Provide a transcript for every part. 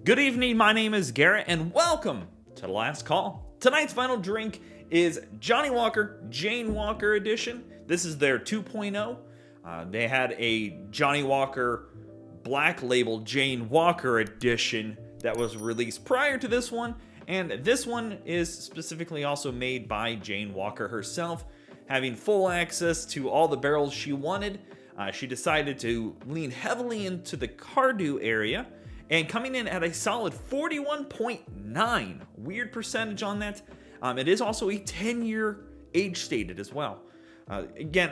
Good evening, my name is Garrett, and welcome to The Last Call. Tonight's final drink is Johnnie Walker Jane Walker Edition. This is their 2.0. They had a Johnnie Walker Black Label Jane Walker Edition that was released prior to this one, and this one is specifically also made by Jane Walker herself, having full access to all the barrels she wanted. She decided to lean heavily into the Cardew area, and coming in at a solid 41.9. Weird percentage on that. It is also a 10-year age stated as well. Again,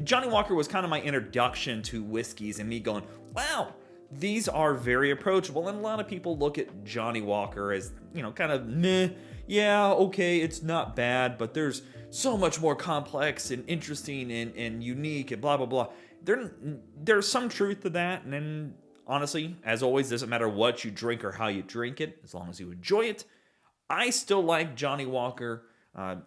Johnnie Walker was kind of my introduction to whiskeys and me going, wow, these are very approachable. And a lot of people look at Johnnie Walker as, kind of meh. Yeah, okay, it's not bad, but there's so much more complex and interesting and unique and blah, blah, blah. There's some truth to that. And then, honestly, as always, doesn't matter what you drink or how you drink it, as long as you enjoy it. I still like Johnnie Walker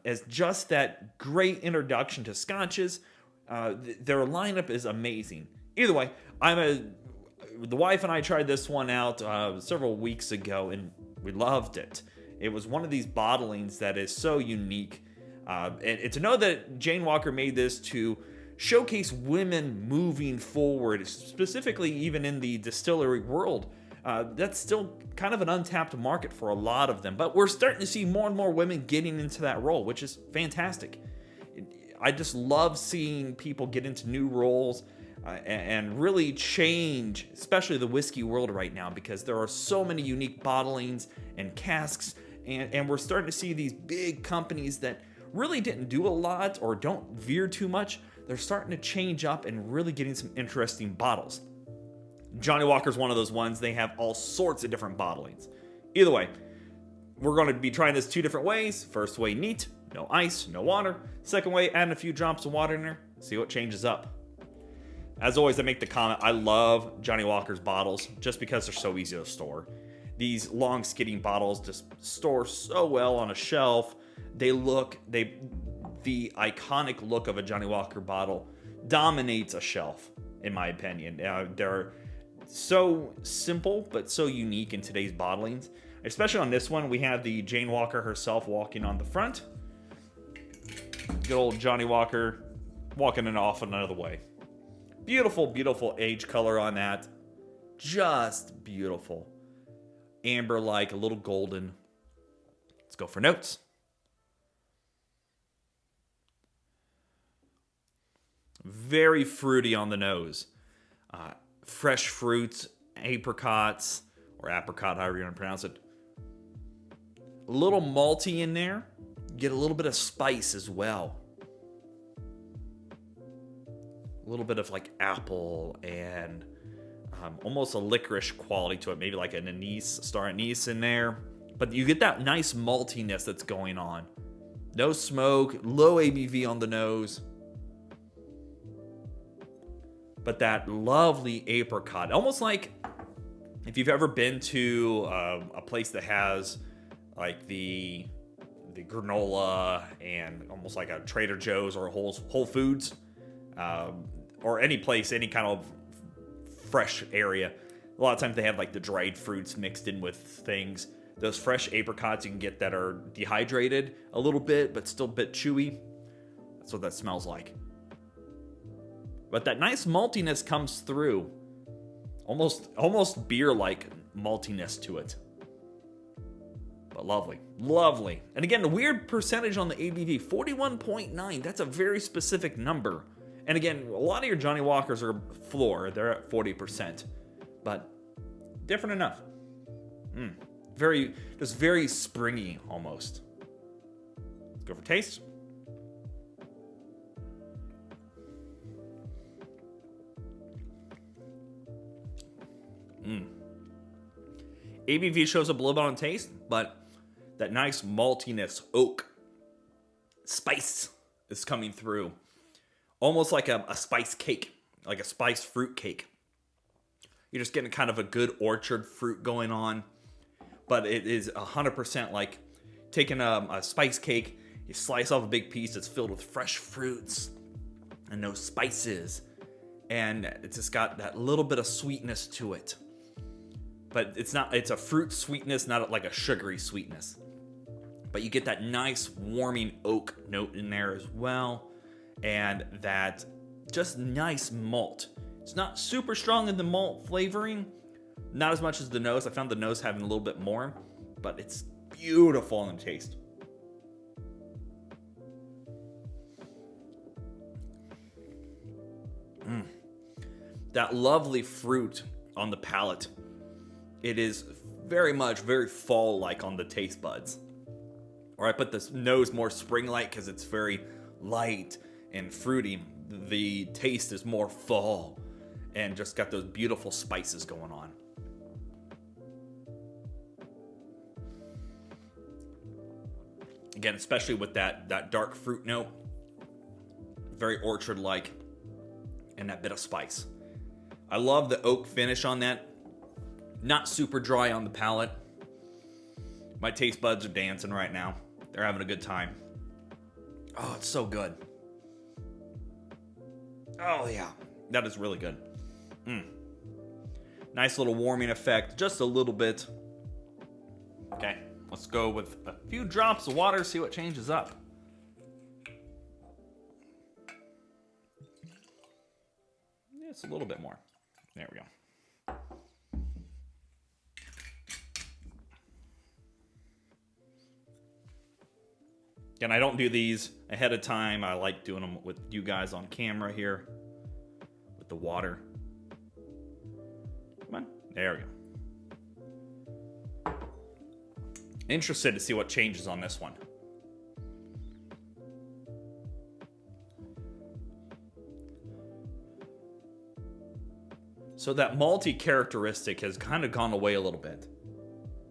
as just that great introduction to scotches. Their lineup is amazing. Either way, the wife and I tried this one out several weeks ago, and we loved it. It was one of these bottlings that is so unique. And to know that Jane Walker made this to showcase women moving forward, specifically even in the distillery world, that's still kind of an untapped market for a lot of them. But we're starting to see more and more women getting into that role, which is fantastic. I just love seeing people get into new roles and really change, especially the whiskey world right now, because there are so many unique bottlings and casks, and we're starting to see these big companies that really didn't do a lot or don't veer too much. They're starting to change up and really getting some interesting bottles. Johnnie Walker's one of those ones. They have all sorts of different bottlings. Either way, we're going to be trying this two different ways. First way, neat, no ice, no water. Second way, adding a few drops of water in there, see what changes up. As always, I make the comment, I love Johnnie Walker's bottles just because they're so easy to store. These long skidding bottles just store so well on a shelf. The iconic look of a Johnnie Walker bottle dominates a shelf, in my opinion. They're so simple, but so unique in today's bottlings. Especially on this one, we have the Jane Walker herself walking on the front. Good old Johnnie Walker walking it off another way. Beautiful, beautiful age color on that. Just beautiful. Amber-like, a little golden. Let's go for notes. Very fruity on the nose. Fresh fruits, apricots, or apricot, however you want to pronounce it. A little malty in there. Get a little bit of spice as well. A little bit of like apple and almost a licorice quality to it. Maybe like an anise, star anise in there. But you get that nice maltiness that's going on. No smoke, low ABV on the nose. But that lovely apricot, almost like if you've ever been to a place that has like the granola and almost like a Trader Joe's or a Whole Foods, or any place, any kind of fresh area. A lot of times they have like the dried fruits mixed in with things. Those fresh apricots you can get that are dehydrated a little bit, but still a bit chewy. That's what that smells like. But that nice maltiness comes through. Almost beer-like maltiness to it. But lovely. Lovely. And again, the weird percentage on the ABV, 41.9. That's a very specific number. And again, a lot of your Johnnie Walkers are floor. They're at 40%. But different enough. Very springy almost. Let's go for taste. ABV shows up a little bit on taste, but that nice maltiness, oak, spice is coming through. Almost like a spice cake, like a spiced fruit cake. You're just getting kind of a good orchard fruit going on, but it is 100% like taking a spice cake, you slice off a big piece that's filled with fresh fruits and those spices, and it's just got that little bit of sweetness to it. but it's a fruit sweetness, not like a sugary sweetness. But you get that nice warming oak note in there as well, and that just nice malt. It's not super strong in the malt flavoring, not as much as the nose. I found the nose having a little bit more, but it's beautiful in the taste. That lovely fruit on the palate. It is very fall-like on the taste buds. Or I put the nose more spring-like because it's very light and fruity. The taste is more fall and just got those beautiful spices going on. Again, especially with that dark fruit note. Very orchard-like. And that bit of spice. I love the oak finish on that. Not super dry on the palate. My taste buds are dancing right now. They're having a good time. Oh, it's so good. Oh, yeah. That is really good. Nice little warming effect. Just a little bit. Okay. Let's go with a few drops of water, see what changes up. It's a little bit more. There we go. Again, I don't do these ahead of time. I like doing them with you guys on camera here with the water. Come on. There we go. Interested to see what changes on this one. So that malty characteristic has kind of gone away a little bit.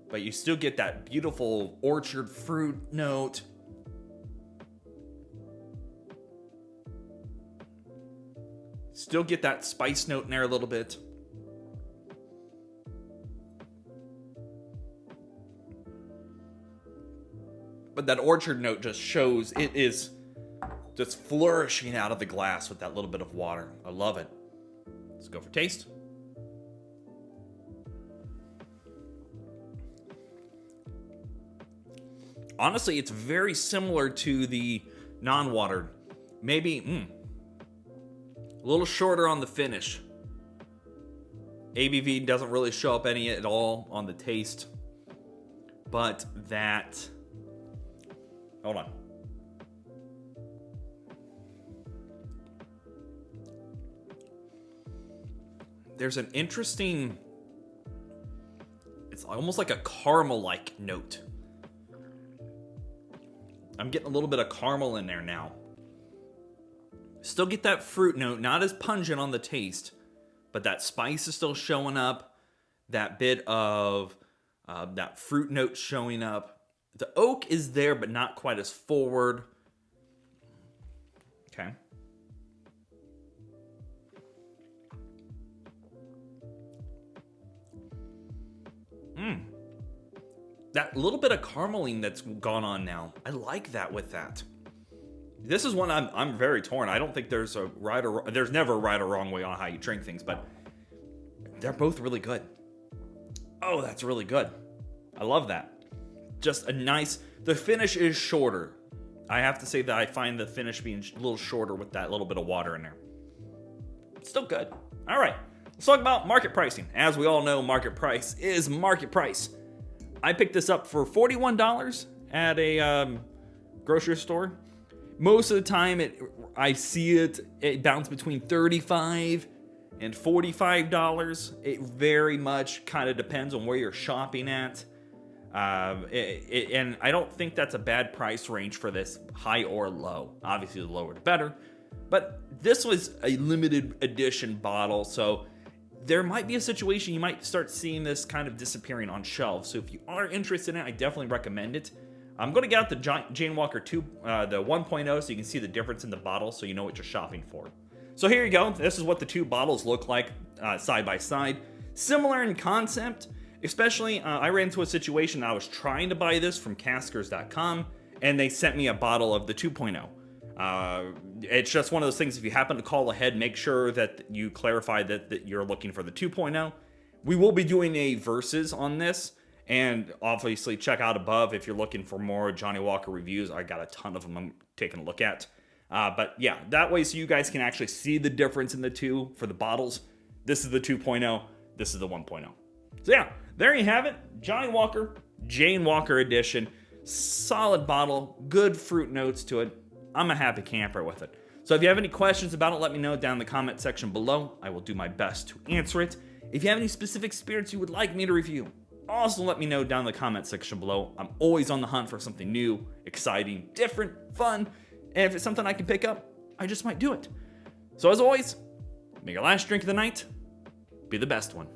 But you still get that beautiful orchard fruit note. Still get that spice note in there a little bit. But that orchard note just shows it is just flourishing out of the glass with that little bit of water. I love it. Let's go for taste. Honestly, it's very similar to the non-watered. Maybe, a little shorter on the finish. ABV doesn't really show up any at all on the taste. But that... Hold on. There's an interesting... It's almost like a caramel-like note. I'm getting a little bit of caramel in there now. Still get that fruit note, not as pungent on the taste, but that spice is still showing up. That bit of that fruit note showing up. The oak is there, but not quite as forward. Okay. That little bit of carameling that's gone on now. I like that with that. This is one I'm very torn. I don't think there's a there's never a right or wrong way on how you drink things, but they're both really good. Oh, that's really good. I love that. Just a nice, the finish is shorter. I have to say that I find the finish being a little shorter with that little bit of water in there. Still good. All right, let's talk about market pricing. As we all know, market price is market price. I picked this up for $41 at a grocery store. Most of the time, I see it bounce between $35 and $45. It very much kind of depends on where you're shopping at. And I don't think that's a bad price range for this, high or low. Obviously, the lower the better. But this was a limited edition bottle, so there might be a situation you might start seeing this kind of disappearing on shelves. So if you are interested in it, I definitely recommend it. I'm going to get out the Jane Walker 2, the 1.0, so you can see the difference in the bottle so you know what you're shopping for. So here you go. This is what the two bottles look like side by side. Similar in concept, especially I ran into a situation. I was trying to buy this from caskers.com, and they sent me a bottle of the 2.0. It's just one of those things, if you happen to call ahead, make sure that you clarify that you're looking for the 2.0. We will be doing a versus on this, and obviously check out above if you're looking for more Johnnie Walker reviews. I got a ton of them I'm taking a look at. But yeah, that way so you guys can actually see the difference in the two for the bottles. This is the 2.0, this is the 1.0. So yeah, there you have it. Johnnie Walker, Jane Walker edition. Solid bottle, good fruit notes to it. I'm a happy camper with it. So if you have any questions about it, let me know down in the comment section below. I will do my best to answer it. If you have any specific spirits you would like me to review, also let me know down in the comment section below. I'm always on the hunt for something new, exciting, different, fun, and if it's something I can pick up, I just might do it. So as always, may your last drink of the night be the best one.